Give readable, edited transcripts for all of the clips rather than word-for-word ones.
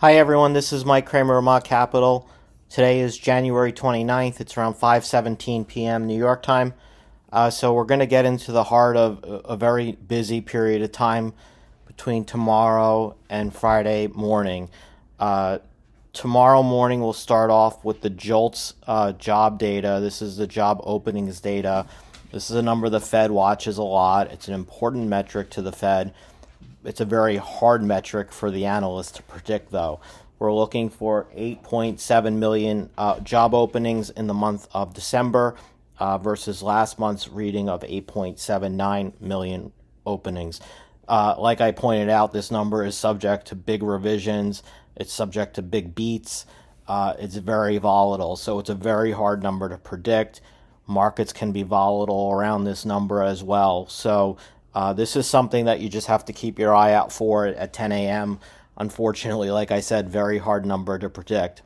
Hi everyone, this is Mike Kramer of Mott Capital. Today is January 29th. It's around 5:17 p.m. New York time. So we're going to get into the heart of a very busy period of time between tomorrow and Friday morning. Uh, Tomorrow morning we'll start off with the JOLTS job data. This is the job openings data. This is a number the Fed watches a lot. It's an important metric to the Fed. It's a very hard metric for the analysts to predict, though. We're looking for 8.7 million job openings in the month of December versus last month's reading of 8.79 million openings. Like I pointed out, this number is subject to big revisions. It's subject to big beats. It's very volatile, so it's a very hard number to predict. Markets can be volatile around this number as well. So this is something that you just have to keep your eye out for at 10 a.m. Unfortunately, like I said, very hard number to predict.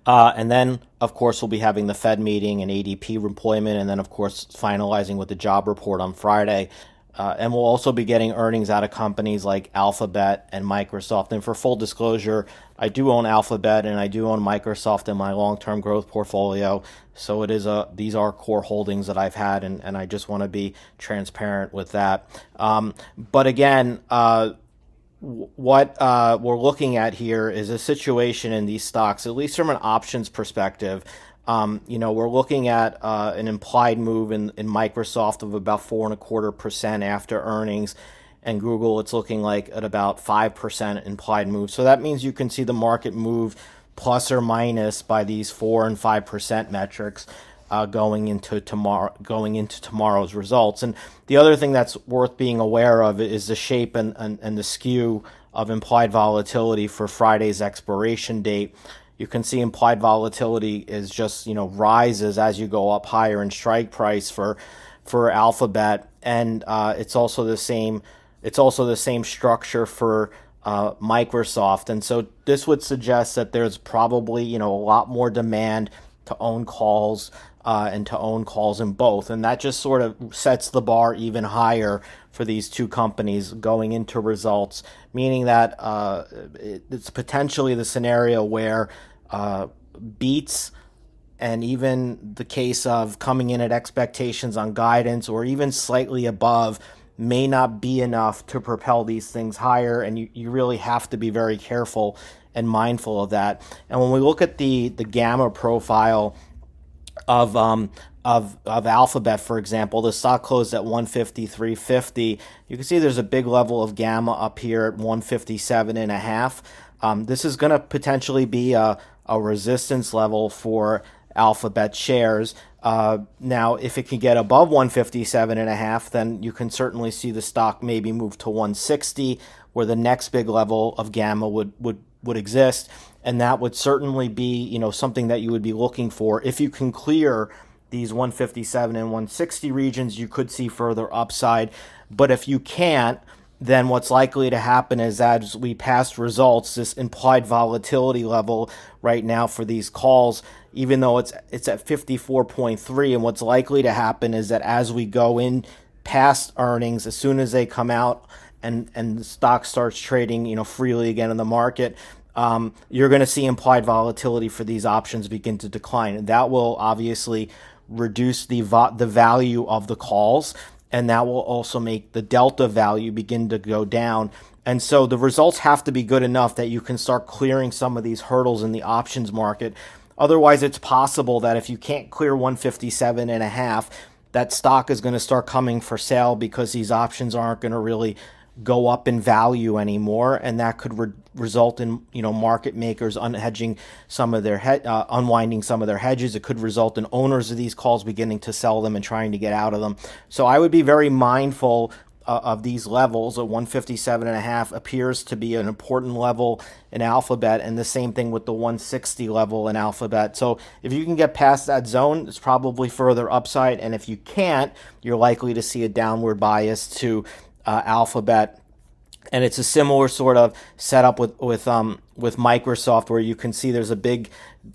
And then, of course, we'll be having the Fed meeting and ADP employment, and then, of course, finalizing with the job report on Friday. And we'll also be getting earnings out of companies like Alphabet and Microsoft. And for full disclosure, I do own Alphabet and I do own Microsoft in my long-term growth portfolio. So these are core holdings that I've had, and I just want to be transparent with that. But again, what we're looking at here is a situation in these stocks, at least from an options perspective. We're looking at an implied move in Microsoft of about 4.25% after earnings, and Google, it's looking like at about 5% implied move. So that means you can see the market move plus or minus by these 4 and 5% metrics going into tomorrow's results. And the other thing that's worth being aware of is the shape and the skew of implied volatility for Friday's expiration date. You can see implied volatility is just, rises as you go up higher in strike price for Alphabet, and it's also the same structure for Microsoft. And so this would suggest that there's probably a lot more demand to own calls and to own calls in both, and that just sort of sets the bar even higher for these two companies going into results, meaning that it's potentially the scenario where beats and even the case of coming in at expectations on guidance or even slightly above may not be enough to propel these things higher, and you really have to be very careful and mindful of that. And when we look at the gamma profile of Alphabet, for example, the stock closed at 153.50. You can see there's a big level of gamma up here at 157.5. This is going to potentially be a resistance level for Alphabet shares. Now, if it can get above 157.5, then you can certainly see the stock maybe move to 160, where the next big level of gamma would exist, and that would certainly be something that you would be looking for. If you can clear these 157 and 160 regions, you could see further upside. But if you can't, then what's likely to happen is as we pass results, this implied volatility level right now for these calls, even though it's at 54.3, and what's likely to happen is that as we go in past earnings, as soon as they come out and the stock starts trading freely again in the market, you're going to see implied volatility for these options begin to decline, and that will obviously reduce the value of the calls, and that will also make the delta value begin to go down. And so the results have to be good enough that you can start clearing some of these hurdles in the options market. Otherwise, it's possible that if you can't clear 157.5, that stock is going to start coming for sale because these options aren't going to really go up in value anymore, and that could result in market makers unwinding some of their hedges. It could result in owners of these calls beginning to sell them and trying to get out of them. So I would be very mindful of these levels. A 157.5 appears to be an important level in Alphabet, and the same thing with the 160 level in Alphabet. So if you can get past that zone, it's probably further upside, and if you can't, you're likely to see a downward bias to Alphabet. And it's a similar sort of setup with Microsoft, where you can see there's a big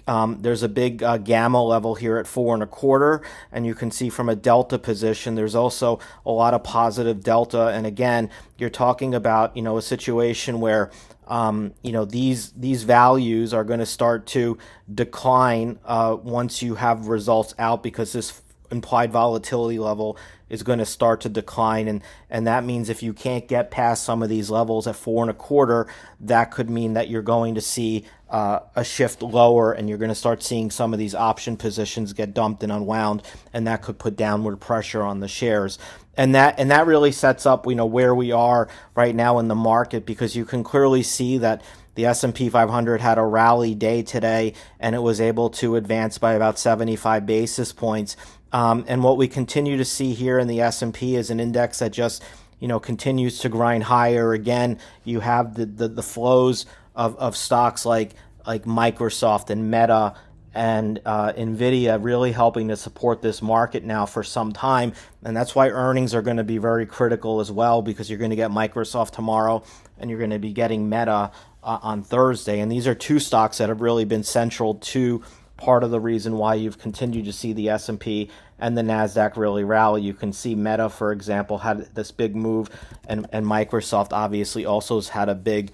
gamma level here at 4.25, and you can see from a delta position there's also a lot of positive delta. And again, you're talking about a situation where these values are going to start to decline once you have results out, because this implied volatility level is going to start to decline, and that means if you can't get past some of these levels at 4.25, that could mean that you're going to see a shift lower, and you're going to start seeing some of these option positions get dumped and unwound, and that could put downward pressure on the shares. And that really sets up where we are right now in the market, because you can clearly see that the S&P 500 had a rally day today, and it was able to advance by about 75 basis points. And what we continue to see here in the S&P is an index that just continues to grind higher. Again, you have the flows of stocks like Microsoft and Meta and Nvidia really helping to support this market now for some time. And that's why earnings are going to be very critical as well, because you're going to get Microsoft tomorrow and you're going to be getting Meta on Thursday. And these are two stocks that have really been central to part of the reason why you've continued to see the S&P and the NASDAQ really rally. You can see Meta, for example, had this big move, and Microsoft obviously also has had a big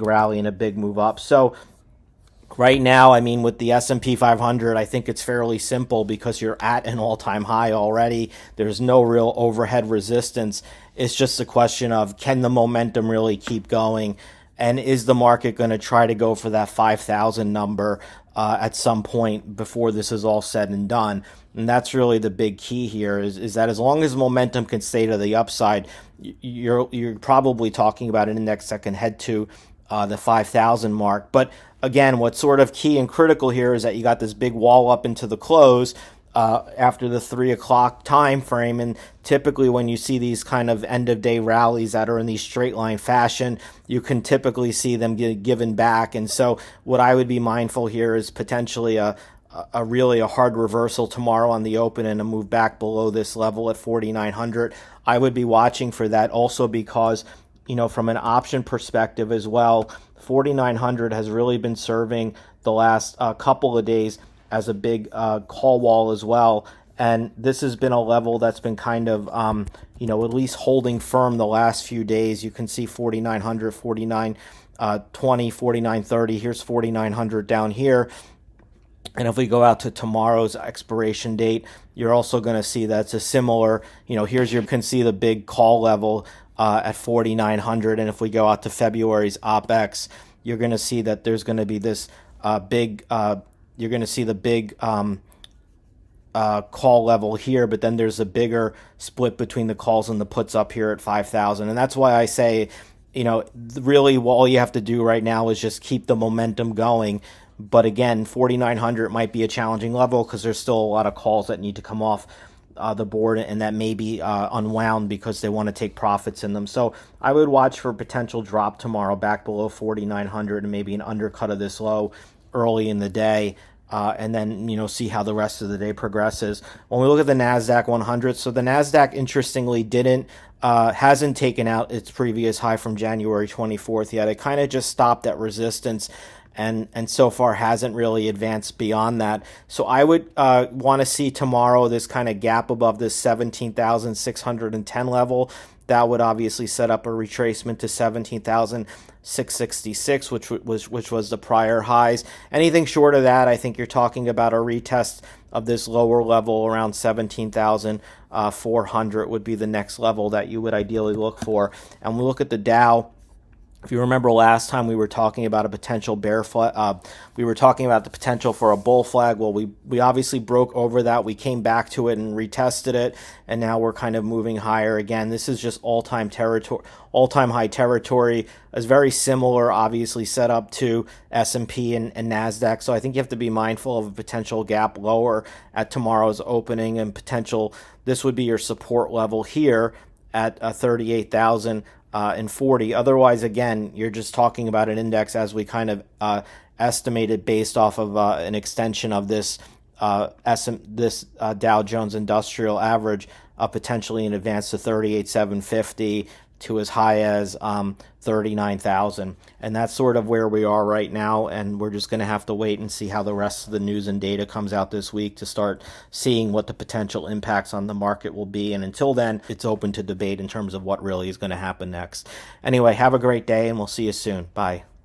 rally and a big move up. So right now, I mean, with the S&P 500, I think it's fairly simple, because you're at an all-time high already. There's no real overhead resistance. It's just a question of, can the momentum really keep going? And is the market going to try to go for that 5,000 number at some point before this is all said and done? And that's really the big key here, is that as long as momentum can stay to the upside, you're probably talking about an index that can head to the 5,000 mark. But again, what's sort of key and critical here is that you got this big wall up into the close after the 3 o'clock time frame. And typically when you see these kind of end of day rallies that are in these straight line fashion, you can typically see them get given back. And so what I would be mindful here is potentially a really hard reversal tomorrow on the open and a move back below this level at 4,900. I would be watching for that also, because from an option perspective as well, 4,900 has really been serving the last couple of days as a big call wall as well. And this has been a level that's been kind of, at least holding firm the last few days. You can see 4,900, 49.20, 49.30. Here's 4,900 down here. And if we go out to tomorrow's expiration date, you're also going to see that's a similar, you can see the big call level at 4,900. And if we go out to February's OPEX, you're going to see that there's going to be this you're going to see the big call level here, but then there's a bigger split between the calls and the puts up here at 5,000. And that's why I say, really all you have to do right now is just keep the momentum going. But again, 4,900 might be a challenging level, because there's still a lot of calls that need to come off the board, and that may be unwound because they want to take profits in them. So I would watch for a potential drop tomorrow back below 4,900 and maybe an undercut of this low early in the day, and then see how the rest of the day progresses. When we look at the NASDAQ 100, so the NASDAQ interestingly hasn't taken out its previous high from January 24th yet. It kind of just stopped at resistance, and so far hasn't really advanced beyond that. So I would want to see tomorrow this kind of gap above this 17,610 level. That would obviously set up a retracement to 17,666, which was the prior highs. Anything short of that, I think you're talking about a retest of this lower level around 17,400 would be the next level that you would ideally look for. And we look at the Dow. If you remember last time, we were talking about a potential bear flag. We were talking about the potential for a bull flag. Well, we obviously broke over that. We came back to it and retested it, and now we're kind of moving higher again. This is just all-time high territory. It's very similar, obviously, set up to S&P and NASDAQ. So I think you have to be mindful of a potential gap lower at tomorrow's opening, and potential. This would be your support level here at 38,000. And 40. Otherwise, again, you're just talking about an index as we kind of estimated based off of an extension of this Dow Jones Industrial Average, potentially in advance to 38,750, to as high as 39,000. And that's sort of where we are right now. And we're just going to have to wait and see how the rest of the news and data comes out this week to start seeing what the potential impacts on the market will be. And until then, it's open to debate in terms of what really is going to happen next. Anyway, have a great day, and we'll see you soon. Bye.